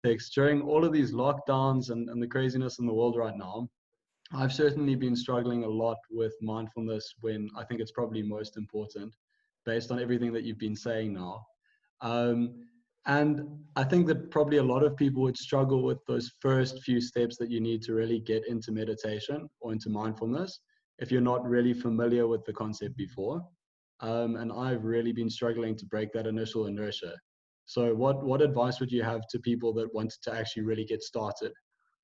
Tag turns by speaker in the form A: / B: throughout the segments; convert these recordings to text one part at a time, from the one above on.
A: context, during all of these lockdowns and the craziness in the world right now, I've certainly been struggling a lot with mindfulness when I think it's probably most important, based on everything that you've been saying now. Um, and I think that probably a lot of people would struggle with those first few steps that you need to really get into meditation or into mindfulness if you're not really familiar with the concept before. And I've really been struggling to break that initial inertia. So what advice would you have to people that wanted to actually really get started?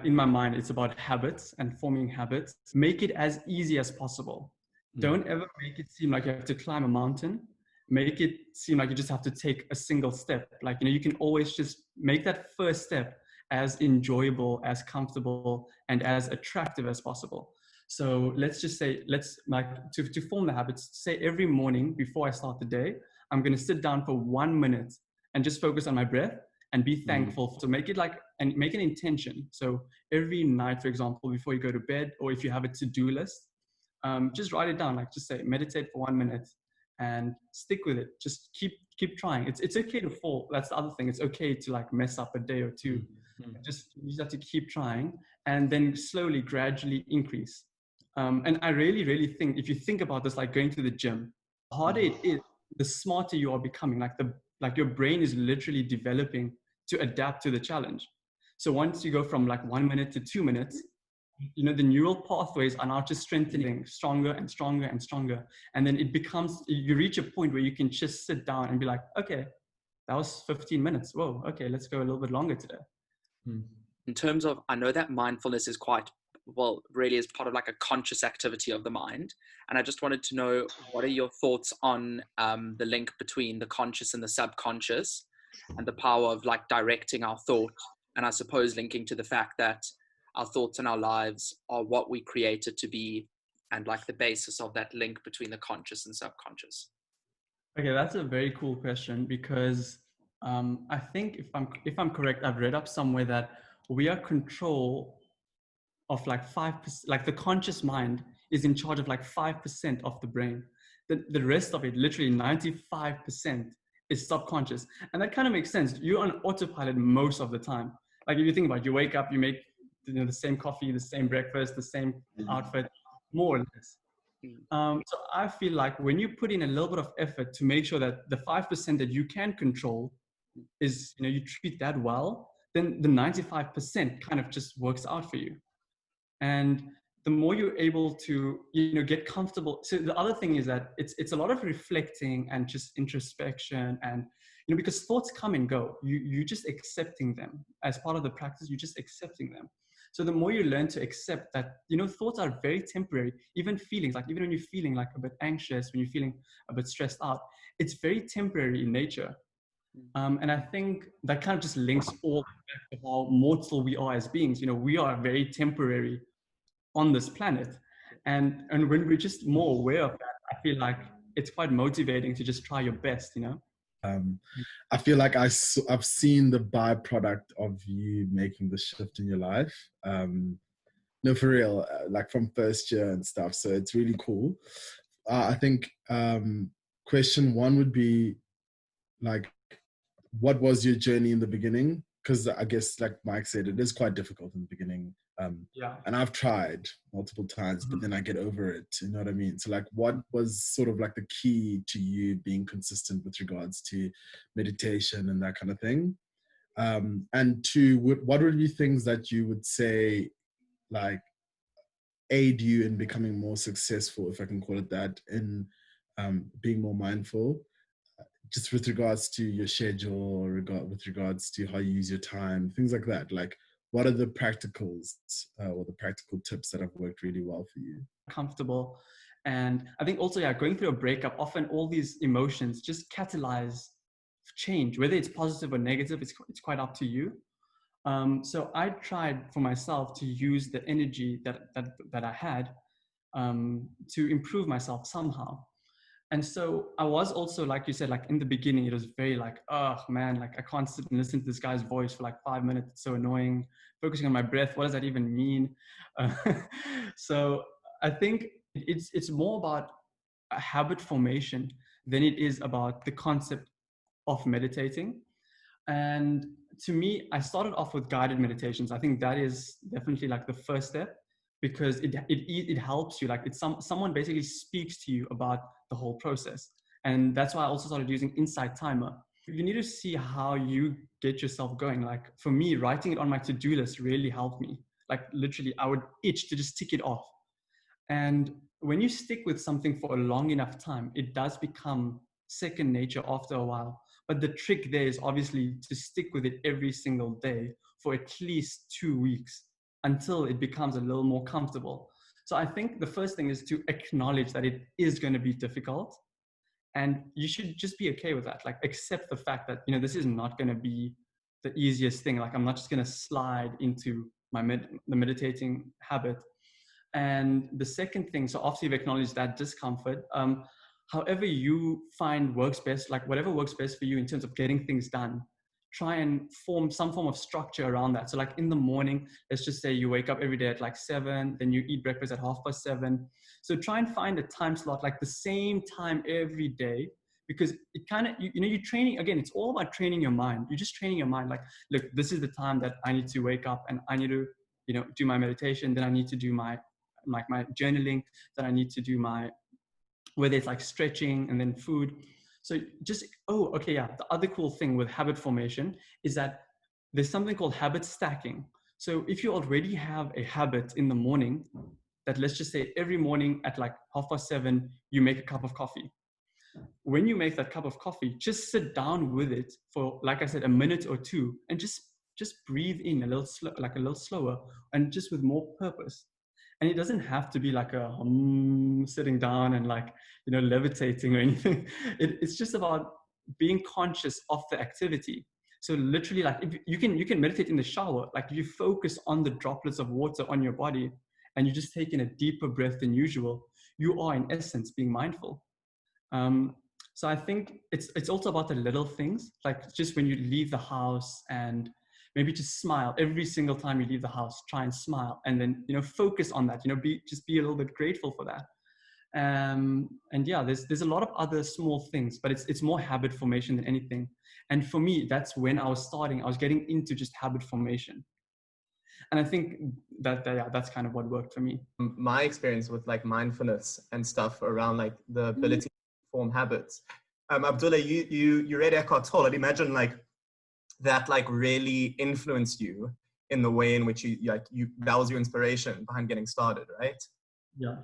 B: In my mind, it's about habits and forming habits. Make it as easy as possible. Don't ever make it seem like you have to climb a mountain. Make it seem like you just have to take a single step. Like, you can always just make that first step as enjoyable, as comfortable, and as attractive as possible. So let's just say, to form the habits, say every morning before I start the day, I'm going to sit down for 1 minute and just focus on my breath and be thankful. So make it and make an intention. So every night, for example, before you go to bed, or if you have a to-do list, just write it down. Like, just say, meditate for 1 minute and stick with it. Just keep trying. It's okay to fall. That's the other thing. It's okay to mess up a day or two. You just have to keep trying, and then slowly, gradually increase. And I really, really think, if you think about this, like going to the gym, the harder it is, the smarter you are becoming. Like your brain is literally developing to adapt to the challenge. So once you go from 1 minute to 2 minutes, the neural pathways are now just strengthening, stronger and stronger and stronger. And then you reach a point where you can just sit down and be like, okay, that was 15 minutes. Whoa, okay, let's go a little bit longer today.
C: In terms of, I know that mindfulness is really is part of a conscious activity of the mind. And I just wanted to know, what are your thoughts on the link between the conscious and the subconscious, and the power of directing our thought, and I suppose linking to the fact that our thoughts and our lives are what we created to be, and the basis of that link between the conscious and subconscious?
B: Okay, that's a very cool question, because I think if I'm correct, I've read up somewhere that we are control of 5%, the conscious mind is in charge of 5% of the brain. The rest of it, literally 95%, is subconscious. And that kind of makes sense. You're on autopilot most of the time. If you think about it, you wake up, you make the same coffee, the same breakfast, the same outfit, more or less. So I feel like when you put in a little bit of effort to make sure that the 5% that you can control is, you treat that well, then the 95% kind of just works out for you. And the more you're able to, get comfortable. So the other thing is that it's a lot of reflecting and just introspection, and, because thoughts come and go, you just accepting them as part of the practice. You're just accepting them. So the more you learn to accept that, thoughts are very temporary, even feelings, even when you're feeling a bit anxious, when you're feeling a bit stressed out, it's very temporary in nature. And I think that kind of just links all back to how mortal we are as beings. We are very temporary on this planet. And when we're just more aware of that, I feel like it's quite motivating to just try your best,
D: I feel like I've seen the byproduct of you making the shift in your life. No, for real, from first year and stuff. So it's really cool. I think question one would be what was your journey in the beginning? Because I guess, like Mike said, it is quite difficult in the beginning. And I've tried multiple times, but then I get over it. You know what I mean? So what was sort of the key to you being consistent with regards to meditation and that kind of thing? And two, what would be things that you would say aid you in becoming more successful, if I can call it that, in being more mindful, just with regards to your schedule, or with regards to how you use your time, things like that? What are the practicals or the practical tips that have worked really well for you?
B: Comfortable. And I think also, going through a breakup, often all these emotions just catalyze change, whether it's positive or negative, it's quite up to you. So I tried for myself to use the energy that I had to improve myself somehow. And so I was also, like you said, in the beginning, it was very oh man, I can't sit and listen to this guy's voice for 5 minutes. It's so annoying. Focusing on my breath. What does that even mean? So I think it's more about a habit formation than it is about the concept of meditating. And to me, I started off with guided meditations. I think that is definitely like the first step, because it helps you. Like it's someone basically speaks to you about the whole process. And that's why I also started using Insight Timer. You need to see how you get yourself going. Like for me, writing it on my to-do list really helped me. Like literally, I would itch to just tick it off. And when you stick with something for a long enough time, it does become second nature after a while. But the trick there is obviously to stick with it every single day for at least 2 weeks until it becomes a little more comfortable. So I think the first thing is to acknowledge that it is going to be difficult. And you should just be okay with that. Like accept the fact that, you know, this is not going to be the easiest thing. Like I'm not just going to slide into the meditating habit. And the second thing, so after you've acknowledged that discomfort, however you find works best, like whatever works best for you in terms of getting things done, try and form some form of structure around that. So like in the morning, let's just say you wake up every day at like 7, then you eat breakfast at 7:30. So try and find a time slot, like the same time every day, because it kind of, you know, you're training, again, it's all about training your mind. You're just training your mind. Like, look, this is the time that I need to wake up and I need to, you know, do my meditation. Then I need to do my journaling, that I need to do whether it's like stretching and then food. So just, the other cool thing with habit formation is that there's something called habit stacking. So if you already have a habit in the morning, that let's just say every morning at like 7:30, you make a cup of coffee. When you make that cup of coffee, just sit down with it for, like I said, a minute or two, and just breathe in a little slower, and just with more purpose. And it doesn't have to be like a sitting down and like, you know, levitating or anything. It's just about being conscious of the activity. So literally, like if you can meditate in the shower. Like if you focus on the droplets of water on your body and you just take in a deeper breath than usual, you are in essence being mindful. So I think it's also about the little things, like just when you leave the house, and maybe just smile every single time you leave the house. Try and smile, and then, you know, focus on that. You know, be a little bit grateful for that. And yeah, there's a lot of other small things, but it's more habit formation than anything. And for me, that's when I was getting into just habit formation. And I think that's kind of what worked for me.
E: My experience with like mindfulness and stuff around like the ability to form habits. Abdulla, you read Eckhart Tolle. I'd imagine like that like really influenced you in the way in which that was your inspiration behind getting started, right?
B: Yeah.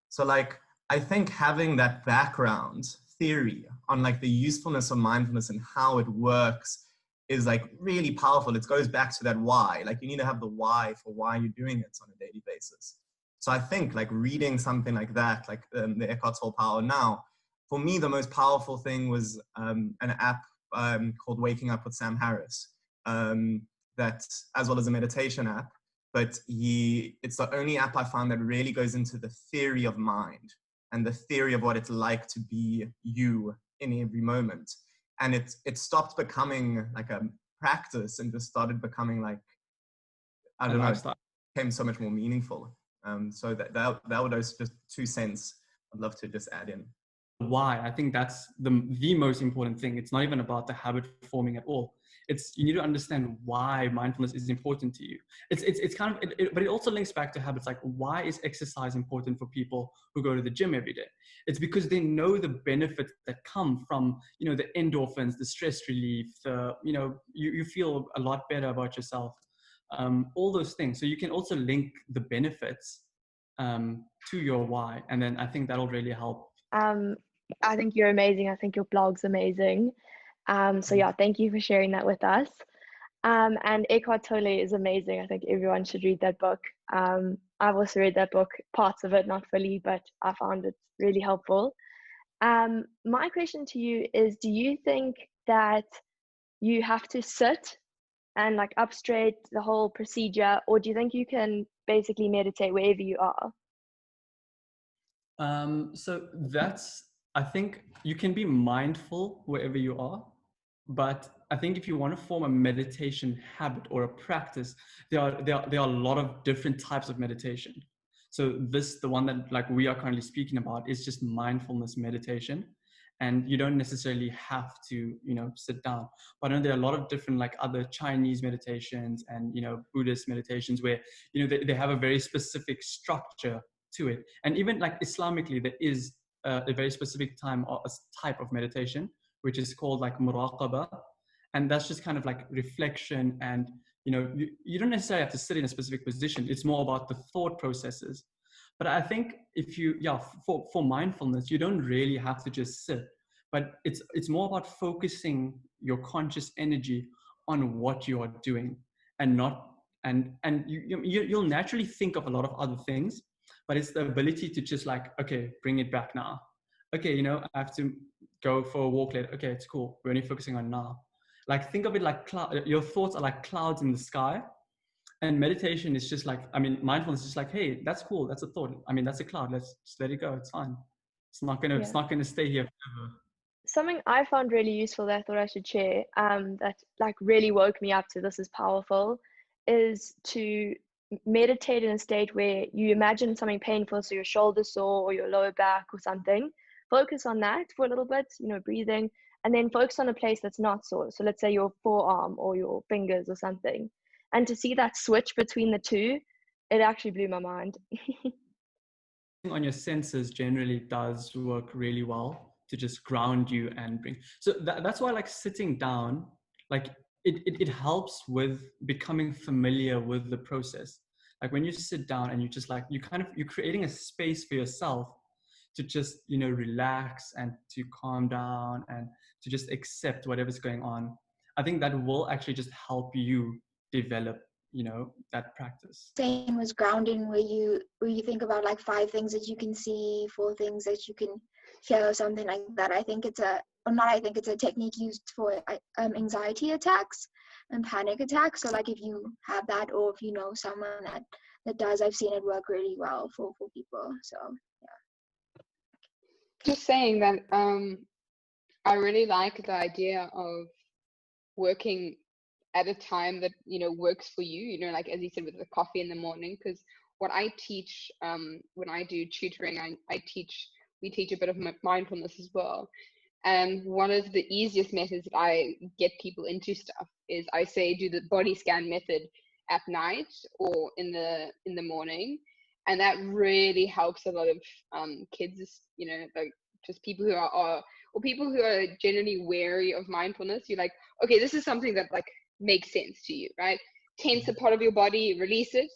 E: So like, I think having that background theory on like the usefulness of mindfulness and how it works is like really powerful. It goes back to that why. Like you need to have the why for why you're doing it on a daily basis. So I think like reading something like that, like the Eckhart Tolle Power Now, for me, the most powerful thing was an app called Waking Up with Sam Harris, that, as well as a meditation app. But it's the only app I found that really goes into the theory of mind and the theory of what it's like to be you in every moment. And it stopped becoming like a practice and just started becoming like, I don't know, it became so much more meaningful. So that would just 2 cents I'd love to just add in.
B: Why? I think that's the most important thing. It's not even about the habit forming at all. You need to understand why mindfulness is important to you. It's kind of, but it also links back to habits. Like, why is exercise important for people who go to the gym every day? It's because they know the benefits that come from, you know, the endorphins, the stress relief, you feel a lot better about yourself, all those things. So you can also link the benefits to your why, and then I think that'll really help.
F: I think you're amazing. I think your blog's amazing. So yeah, thank you for sharing that with us. And Eckhart Tolle is amazing. I think everyone should read that book. I've also read that book, parts of it, not fully, but I found it really helpful. My question to you is, do you think that you have to sit and like up straight the whole procedure, or do you think you can basically meditate wherever you are?
B: So I think you can be mindful wherever you are, but I think if you want to form a meditation habit or a practice, there are a lot of different types of meditation. So the one that like we are currently speaking about is just mindfulness meditation. and you don't necessarily have to, sit down. But I know there are a lot of different, like, other Chinese meditations and, Buddhist meditations where, they have a very specific structure to it. And even like Islamically, there is a very specific time or a type of meditation, which is called like muraqabah. And that's just kind of like reflection. And, you don't necessarily have to sit in a specific position. It's more about the thought processes. But I think if you, for mindfulness, you don't really have to just sit, but it's more about focusing your conscious energy on what you are doing, and not, and you'll naturally think of a lot of other things, but it's the ability to just like, okay, bring it back now. Okay, I have to go for a walk later. Okay, it's cool. We're only focusing on now. Like, think of it like your thoughts are like clouds in the sky. And meditation is just like, mindfulness is just like, hey, that's cool. That's a thought. That's a cloud. Let's just let it go. It's fine. It's not gonna stay here forever.
F: Something I found really useful that I thought I should share, that like really woke me up to this is powerful, is to meditate in a state where you imagine something painful, so your shoulder sore or your lower back or something. Focus on that for a little bit, breathing, and then focus on a place that's not sore. So let's say your forearm or your fingers or something. And to see that switch between the two, it actually blew my mind.
B: On your senses generally does work really well to just ground you and bring. So that's why, like, sitting down, like it helps with becoming familiar with the process. Like when you sit down and you just like, you're creating a space for yourself to just, relax and to calm down and to just accept whatever's going on. I think that will actually just help you develop, that practice.
G: Saying was grounding, where you think about like 5 things that you can see, 4 things that you can hear, or something like that. I think it's a technique used for anxiety attacks and panic attacks. So like if you have that, or if you know someone that does, I've seen it work really well for people. So yeah.
H: Just saying that I really like the idea of working at a time that works for you, like as you said, with the coffee in the morning. Because what I teach when I do tutoring, we teach a bit of mindfulness as well. And one of the easiest methods that I get people into stuff is I say do the body scan method at night or in the morning, and that really helps a lot of kids, like just people who are or people who are generally wary of mindfulness. You're like, okay, this is something that like makes sense to you, right? Tense a part of your body, release it.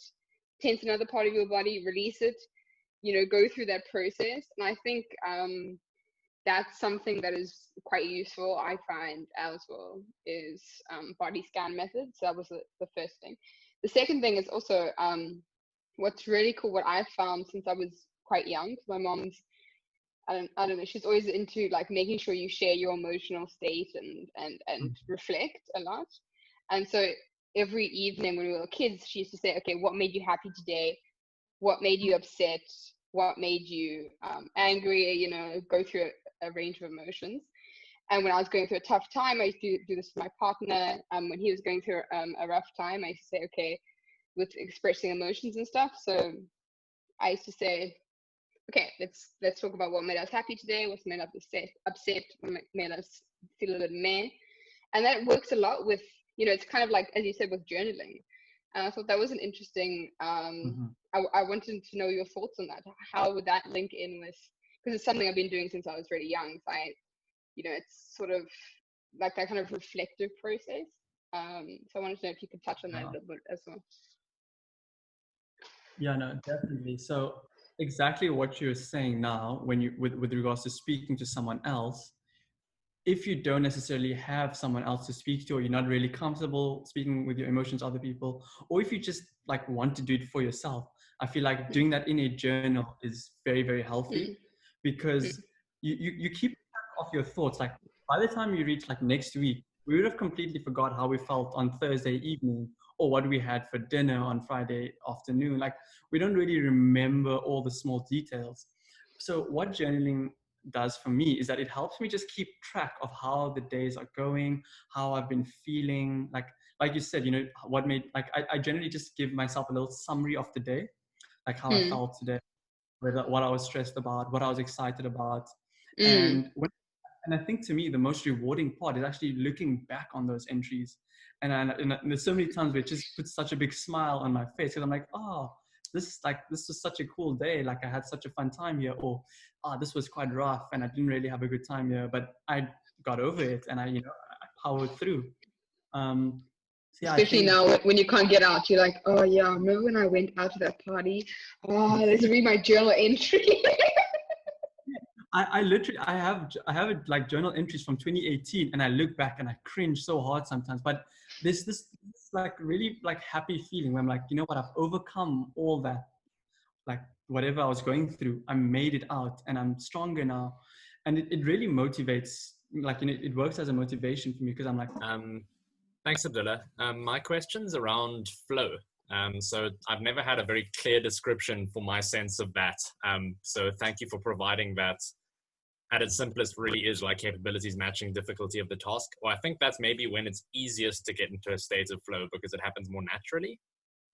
H: Tense another part of your body, release it. Go through that process. And I think that's something that is quite useful, I find, as well, is body scan methods. So that was the first thing. The second thing is also what's really cool, what I've found since I was quite young. My mom's, I don't know, she's always into like making sure you share your emotional state and reflect a lot. And so every evening when we were kids, she used to say, okay, what made you happy today? What made you upset? What made you angry? Go through a range of emotions. And when I was going through a tough time, I used to do this with my partner. When he was going through a rough time, I used to say, okay, with expressing emotions and stuff. So I used to say, okay, let's talk about what made us happy today, what made us upset, what made us feel a little meh. And that works a lot with, it's kind of like, as you said, with journaling. And I thought that was an interesting, I wanted to know your thoughts on that. How would that link in with, because it's something I've been doing since I was really young. So it's sort of like that kind of reflective process. So I wanted to know if you could touch on that a little bit as well.
B: Yeah, no, definitely. So exactly what you're saying now, when you, with regards to speaking to someone else, if you don't necessarily have someone else to speak to, or you're not really comfortable speaking with your emotions to other people, or if you just like want to do it for yourself, I feel like doing that in a journal is very, very healthy, because you keep track of your thoughts. Like by the time you reach like next week, we would have completely forgot how we felt on Thursday evening, or what we had for dinner on Friday afternoon. Like we don't really remember all the small details. So what journaling does for me is that it helps me just keep track of how the days are going, how I've been feeling. Like you said, what made, like I generally just give myself a little summary of the day, like how I felt today, what I was stressed about, what I was excited about. And when And I think to me, the most rewarding part is actually looking back on those entries. And there's so many times where it just puts such a big smile on my face because I'm like, oh, this was such a cool day. Like I had such a fun time here, or this was quite rough and I didn't really have a good time here, but I got over it and I powered through. So yeah,
H: especially now when you can't get out, you're like, oh yeah, remember when I went out to that party? Oh, let's read my journal entry.
B: I literally have like journal entries from 2018 and I look back and I cringe so hard sometimes, but this like really like happy feeling where I'm like, you know what, I've overcome all that, like whatever I was going through, I made it out and I'm stronger now. And it really motivates, like, it works as a motivation for me because I'm like,
I: thanks, Abdulla. My question's around flow. So I've never had a very clear description for my sense of that. So thank you for providing that. At its simplest, really is like capabilities matching difficulty of the task. Or I think that's maybe when it's easiest to get into a state of flow because it happens more naturally,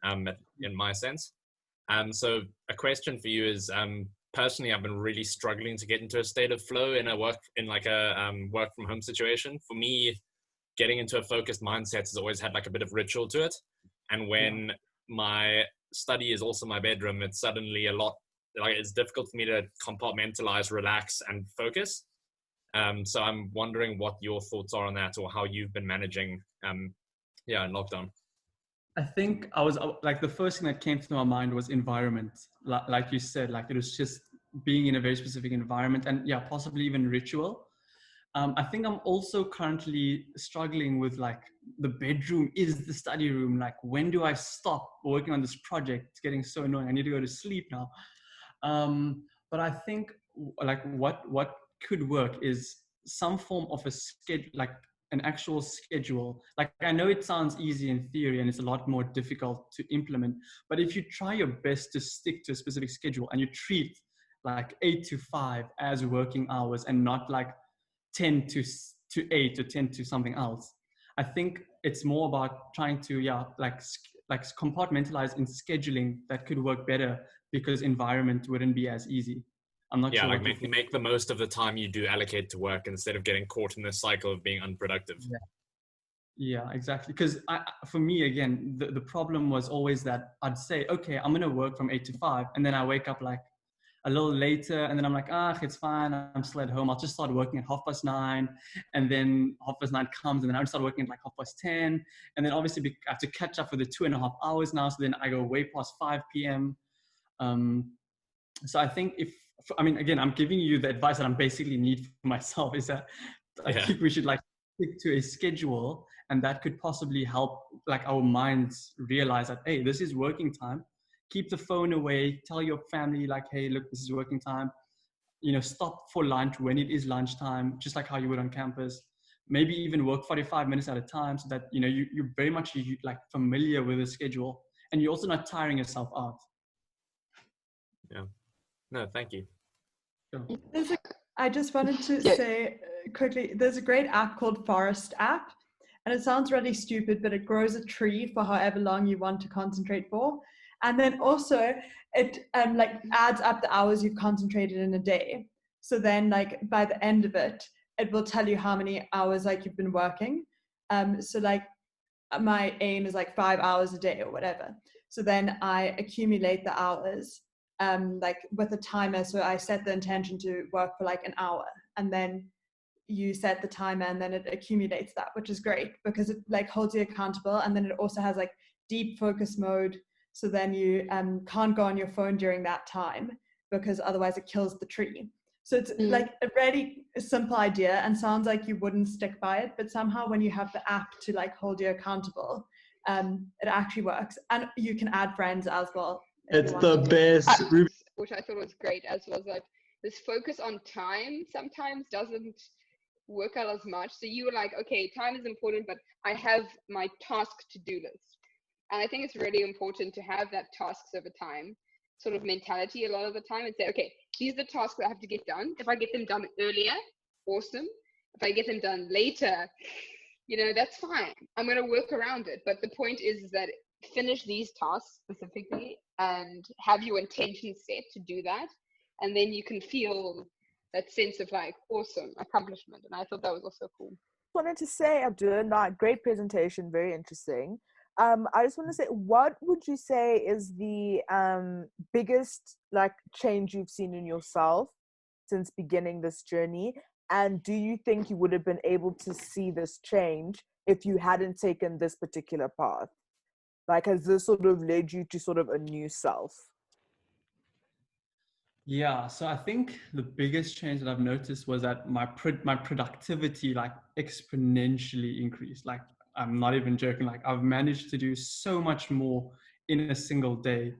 I: in my sense. So a question for you is, personally, I've been really struggling to get into a state of flow in a work from home situation. For me, getting into a focused mindset has always had like a bit of ritual to it. And when my study is also my bedroom, it's suddenly it's difficult for me to compartmentalize, relax, and focus. So I'm wondering what your thoughts are on that, or how you've been managing, in lockdown.
B: I think I was like, the first thing that came to my mind was environment. Like you said, like it was just being in a very specific environment and possibly even ritual. I think I'm also currently struggling with like the bedroom is the study room. Like, when do I stop working on this project? It's getting so annoying. I need to go to sleep now. But I think like what could work is some form of a schedule, like an actual schedule. Like, I know it sounds easy in theory and it's a lot more difficult to implement, but if you try your best to stick to a specific schedule and you treat like 8 to 5 as working hours and not like 10 to 8 or 10 to something else, I think it's more about trying to like compartmentalize in scheduling that could work better because environment wouldn't be as easy. I'm not sure.
I: Like make the most of the time you do allocate to work instead of getting caught in this cycle of being unproductive.
B: Yeah, exactly. Because for me, again, the problem was always that I'd say, okay, I'm going to work from 8 to 5. And then I wake up like a little later and then I'm like, it's fine. I'm still at home. I'll just start working at 9:30. And then 9:30 comes and then I'll start working at like 10:30. And then obviously I have to catch up for the 2.5 hours now. So then I go way past 5 p.m. So I think again, I'm giving you the advice that I'm basically need for myself is that I think we should like stick to a schedule, and that could possibly help like our minds realize that, hey, this is working time. Keep the phone away, tell your family like, hey, look, this is working time. Stop for lunch when it is lunchtime, just like how you would on campus. Maybe even work 45 minutes at a time so that, you're very much like familiar with the schedule and you're also not tiring yourself out.
I: Yeah. No, thank you.
J: I just wanted to say quickly, there's a great app called Forest app, and it sounds really stupid, but it grows a tree for however long you want to concentrate for. And then also it like adds up the hours you've concentrated in a day. So then like by the end of it, it will tell you how many hours like you've been working. So like my aim is like 5 hours a day or whatever. So then I accumulate the hours like with a timer. So I set the intention to work for like an hour, and then you set the timer and then it accumulates that, which is great because it like holds you accountable. And then it also has like deep focus mode. So then you can't go on your phone during that time because otherwise it kills the tree. So it's like a really simple idea and sounds like you wouldn't stick by it, but somehow when you have the app to like hold you accountable, it actually works. And you can add friends as well.
A: It's the best.
H: Which I thought was great, as was that this focus on time sometimes doesn't work out as much. So you were like, okay, time is important, but I have my task to-do list. And I think it's really important to have that tasks over time sort of mentality a lot of the time and say, okay, these are the tasks that I have to get done. If I get them done earlier, awesome. If I get them done later, that's fine. I'm going to work around it. But the point is that finish these tasks specifically and have your intention set to do that. And then you can feel that sense of like awesome accomplishment. And I thought that was also cool.
K: Wanted to say, Abdullah, great presentation, very interesting. I just want to say, what would you say is the biggest like change you've seen in yourself since beginning this journey? And do you think you would have been able to see this change if you hadn't taken this particular path? Like, has this sort of led you to sort of a new self?
B: Yeah, so I think the biggest change that I've noticed was that my productivity like exponentially increased. Like, I'm not even joking. Like, I've managed to do so much more in a single day,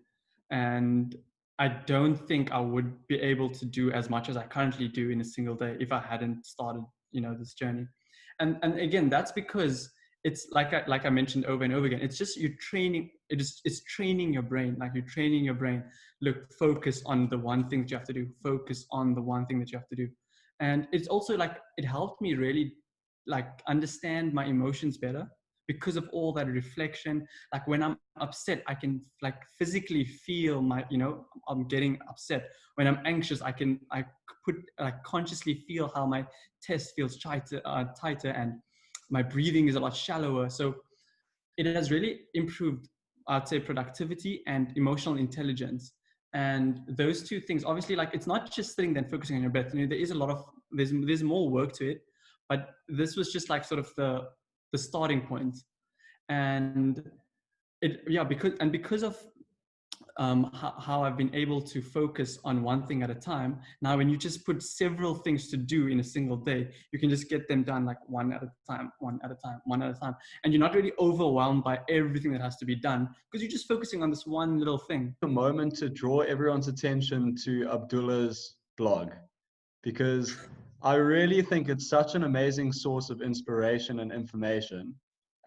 B: and I don't think I would be able to do as much as I currently do in a single day if I hadn't started, this journey. And again, that's because it's like I mentioned over and over again. It's just you're training. It's training your brain. Like, you're training your brain. Look, focus on the one thing that you have to do. Focus on the one thing that you have to do. And it's also like it helped me really like understand my emotions better because of all that reflection. Like, when I'm upset, I can like physically feel I'm getting upset. When I'm anxious, I consciously feel how my chest feels tighter, and my breathing is a lot shallower. So it has really improved, I'd say, productivity and emotional intelligence. And those two things, obviously, like, it's not just sitting there and focusing on your breath. There is there's more work to it, but this was just like sort of the starting point. And because of how I've been able to focus on one thing at a time. Now, when you just put several things to do in a single day, you can just get them done like one at a time. And you're not really overwhelmed by everything that has to be done because you're just focusing on this one little thing.
A: A moment to draw everyone's attention to Abdullah's blog, because I really think it's such an amazing source of inspiration and information.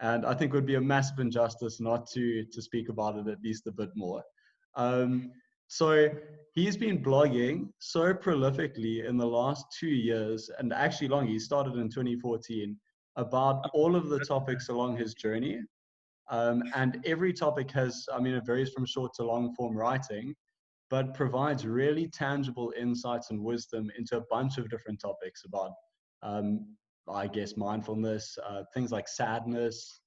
A: And I think it would be a massive injustice not to speak about it at least a bit more. So he's been blogging so prolifically in the last 2 years, and actually longer. He started in 2014, about all of the topics along his journey. And every topic has, it varies from short to long form writing, but provides really tangible insights and wisdom into a bunch of different topics about, I guess, mindfulness, things like sadness.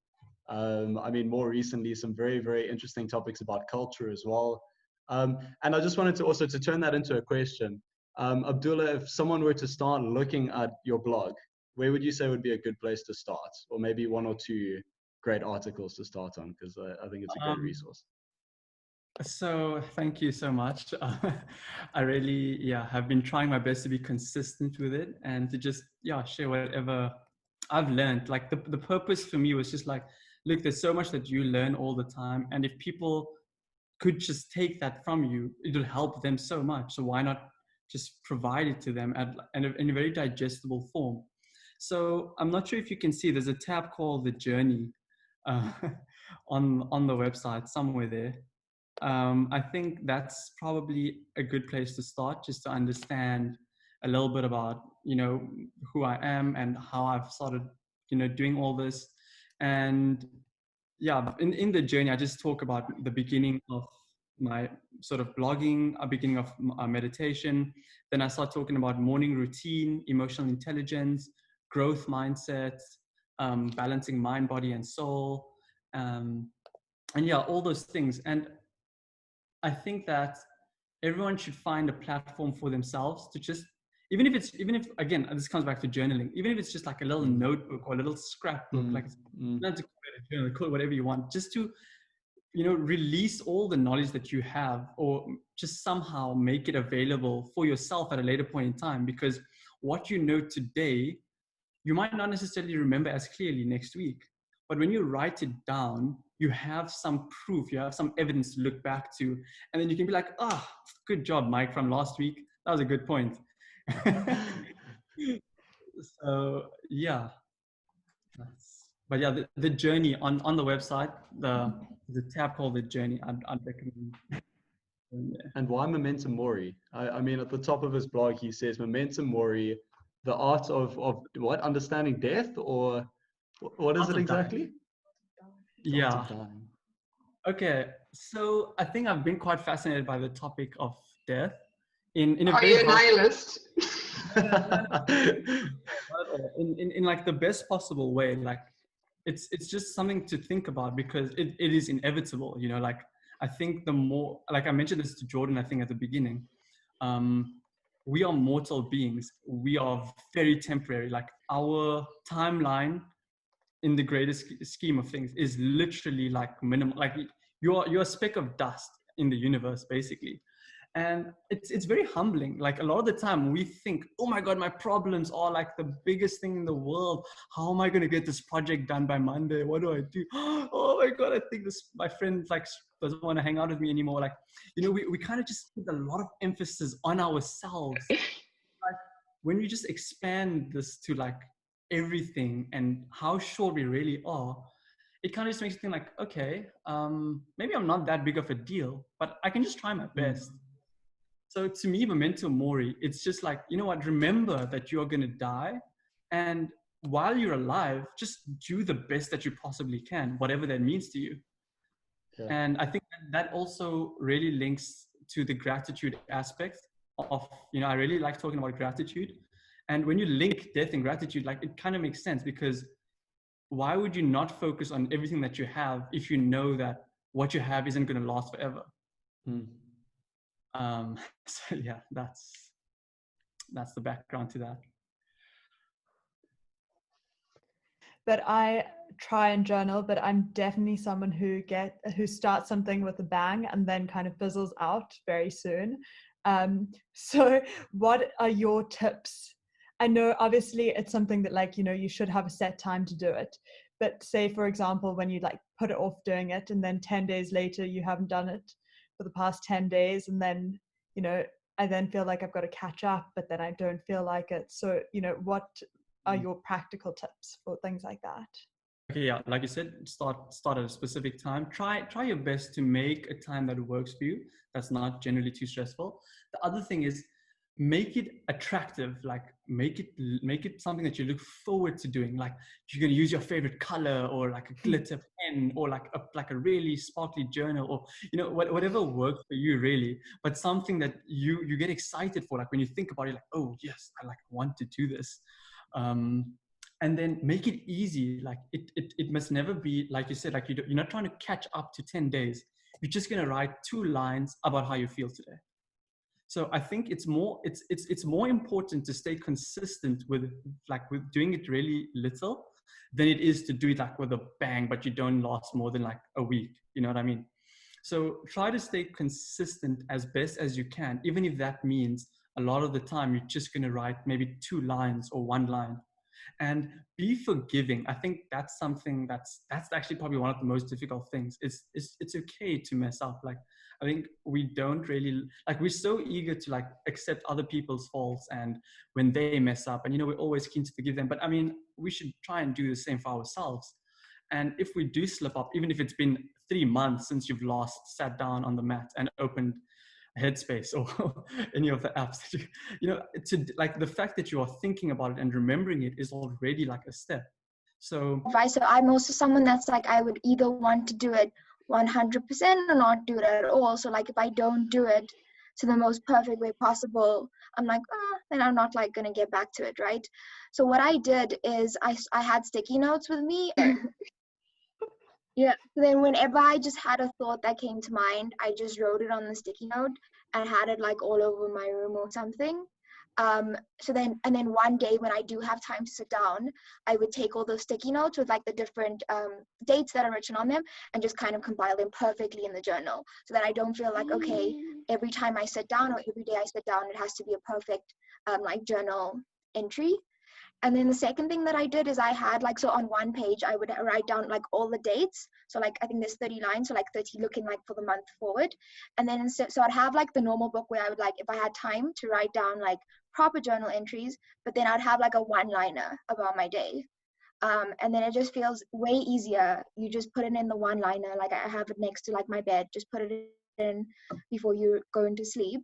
A: More recently, some very, very interesting topics about culture as well. And I just wanted to also to turn that into a question. Abdullah, if someone were to start looking at your blog, where would you say would be a good place to start? Or maybe one or two great articles to start on, because I think it's a great resource.
B: So thank you so much. I really, have been trying my best to be consistent with it and to just, share whatever I've learned. Like, the purpose for me was just like, look, there's so much that you learn all the time. And if people could just take that from you, it'll help them so much. So why not just provide it to them in a very digestible form? So I'm not sure if you can see, there's a tab called The Journey on the website, somewhere there. I think that's probably a good place to start, just to understand a little bit about, who I am and how I've started, doing all this. And in the journey, I just talk about the beginning of my sort of blogging, a beginning of meditation. Then I start talking about morning routine, emotional intelligence, growth mindset, balancing mind, body, and soul. And all those things. And I think that everyone should find a platform for themselves to just, even if again, this comes back to journaling, even if it's just like a little notebook or a little scrapbook, like not to call it a journal, call it whatever you want, just to, release all the knowledge that you have, or just somehow make it available for yourself at a later point in time. Because what you know today, you might not necessarily remember as clearly next week. But when you write it down, you have some proof, you have some evidence to look back to, and then you can be like, good job, Mike, from last week. That was a good point. So, but the journey on the website, the tab called The Journey, I'd recommend.
A: And why Momentum Mori? At the top of his blog, he says, Momentum Mori, the art of what? Understanding death, or what is it exactly?
B: Yeah. Okay, so I think I've been quite fascinated by the topic of death, in a
H: Are
B: very
H: you a nihilist?
B: in like the best possible way. Like it's just something to think about because it is inevitable, you know. Like I think the more, like I mentioned this to Jordan, I think at the beginning, we are mortal beings. We are very temporary. Like our timeline in the greatest scheme of things is literally like minimal. Like you're a speck of dust in the universe, basically. And it's very humbling. Like a lot of the time we think, oh my God, my problems are like the biggest thing in the world. How am I going to get this project done by Monday? What do I do? Oh my God, I think my friend like doesn't want to hang out with me anymore. Like, you know, we kind of just put a lot of emphasis on ourselves. Like when we just expand this to like everything and how short we really are, it kind of just makes you think like, okay, maybe I'm not that big of a deal, but I can just try my best. So to me, memento mori, it's just like, you know what, remember that you're going to die. And while you're alive, just do the best that you possibly can, whatever that means to you. Yeah. And I think that also really links to the gratitude aspect of, you know, I really like talking about gratitude. And when you link death and gratitude, like it kind of makes sense, because why would you not focus on everything that you have if you know that what you have isn't going to last forever? So yeah, that's the background to that.
J: That I try and journal, but I'm definitely someone who starts something with a bang and then kind of fizzles out very soon. So what are your tips? I know obviously it's something that, like, you know, you should have a set time to do it, but say for example when you like put it off doing it and then 10 days later you haven't done it for the past 10 days, and then, you know, I then feel like I've got to catch up, but then I don't feel like it. So, you know, what are your practical tips for things like that?
B: Okay, yeah, like you said, start at a specific time. Try your best to make a time that works for you, that's not generally too stressful. The other thing is make it attractive. Like make it something that you look forward to doing. Like you're going to use your favorite color, or like a glitter pen, or like a really sparkly journal, or, you know, whatever works for you really, but something that you get excited for. Like when you think about it, like, oh yes, I like want to do this. And then make it easy. Like it must never be, like you said, like you're not trying to catch up to 10 days. You're just going to write 2 lines about how you feel today. So I think it's more important to stay consistent with doing it really little than it is to do it like with a bang, but you don't last more than like a week. You know what I mean? So try to stay consistent as best as you can, even if that means a lot of the time you're just going to write maybe 2 lines or 1 line. And be forgiving. I think that's something that's actually probably one of the most difficult things. It's okay to mess up. Like I think we don't really, like, we're so eager to like accept other people's faults and when they mess up, and, you know, we're always keen to forgive them. But I mean, we should try and do the same for ourselves. And if we do slip up, even if it's been 3 months since you've last sat down on the mat and opened Headspace or any of the apps that you know, to like the fact that you are thinking about it and remembering it is already like a step. So
G: I'm also someone that's like, I would either want to do it 100% or not do it at all. So like if I don't do it to the most perfect way possible, I'm like, then I'm not like gonna get back to it, right? So what I did is I had sticky notes with me. Yeah. Then whenever I just had a thought that came to mind, I just wrote it on the sticky note and had it like all over my room or something. So then one day when I do have time to sit down, I would take all those sticky notes with like the different dates that are written on them and just kind of compile them perfectly in the journal, so that I don't feel like, okay, every time I sit down or every day I sit down, it has to be a perfect like journal entry. And then the second thing that I did is I had like, so on one page, I would write down like all the dates. So like, I think there's 30 lines, so like 30 looking like for the month forward. And then, so I'd have like the normal book where I would like, if I had time to write down like proper journal entries, but then I'd have like a one-liner about my day. And then it just feels way easier. You just put it in the one-liner, like I have it next to like my bed, just put it in before you go into sleep.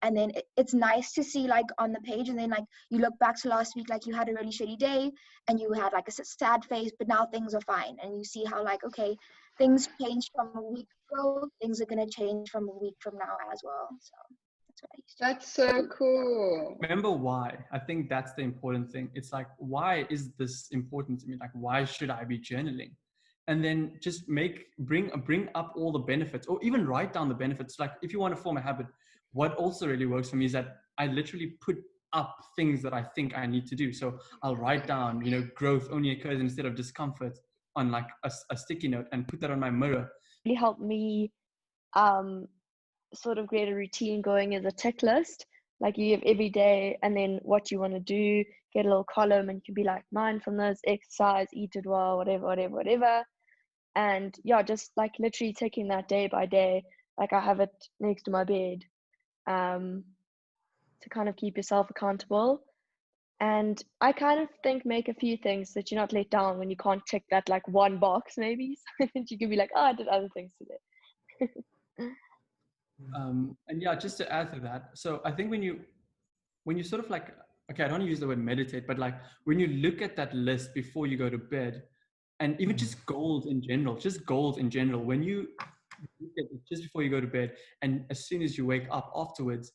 G: And then it's nice to see like on the page, and then like you look back to last week, like you had a really shitty day and you had like a sad face, but now things are fine. And you see how like, okay, things changed from a week ago, things are going to change from a week from now as well. So That's what I used to
H: That's so cool.
B: Remember why. I think that's the important thing. It's like, why is this important to me? Like, why should I be journaling? And then just bring up all the benefits, or even write down the benefits. Like, if you want to form a habit, what also really works for me is that I literally put up things that I think I need to do. So I'll write down, growth only occurs instead of discomfort on like a sticky note, and put that on my mirror.
F: Really helped me sort of create a routine going as a tick list. Like, you have every day and then what you want to do, get a little column, and you can be like mindfulness, exercise, eat it well, whatever. And yeah, just like literally taking that day by day. Like, I have it next to my bed to kind of keep yourself accountable. And I kind of think make a few things that you're not let down when you can't tick that like one box maybe. So that you can be like, oh, I did other things today.
B: And yeah, just to add to that, so I think when you sort of like, okay, I don't want to use the word meditate, but like when you look at that list before you go to bed, and even just goals in general, when you look at it just before you go to bed, and as soon as you wake up afterwards,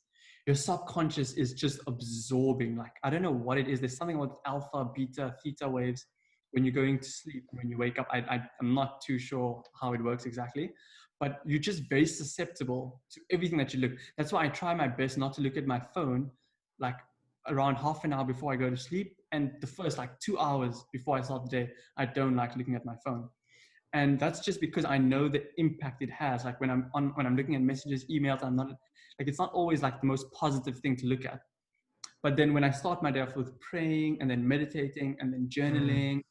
B: your subconscious is just absorbing, like, I don't know what it is. There's something with alpha, beta, theta waves when you're going to sleep and when you wake up. I'm not too sure how it works exactly, but you're just very susceptible to everything that you look. That's why I try my best not to look at my phone like around half an hour before I go to sleep. And the first like 2 hours before I start the day, I don't like looking at my phone. And that's just because I know the impact it has. Like when I'm looking at messages, emails, I'm not like, it's not always like the most positive thing to look at. But then when I start my day off with praying and then meditating and then journaling,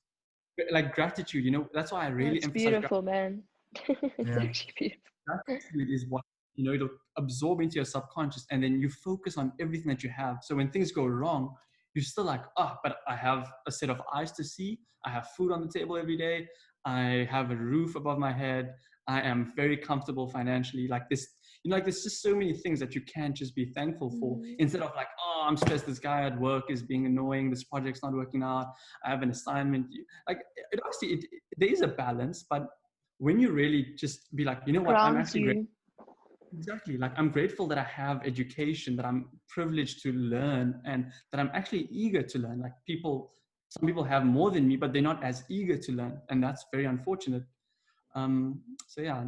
B: like gratitude, that's why I really emphasize
F: beautiful, man. It's actually beautiful.
B: Gratitude is what, it'll absorb into your subconscious, and then you focus on everything that you have. So when things go wrong, you're still like, but I have a set of eyes to see. I have food on the table every day. I have a roof above my head. I am very comfortable financially. Like this, like there's just so many things that you can just be thankful for, instead of like, oh, I'm stressed. This guy at work is being annoying. This project's not working out. I have an assignment. Like, obviously, there is a balance, but when you really just be like, you know what, I'm actually grateful. Exactly. Like, I'm grateful that I have education, that I'm privileged to learn, and that I'm actually eager to learn. Like some people have more than me, but they're not as eager to learn. And that's very unfortunate. So yeah,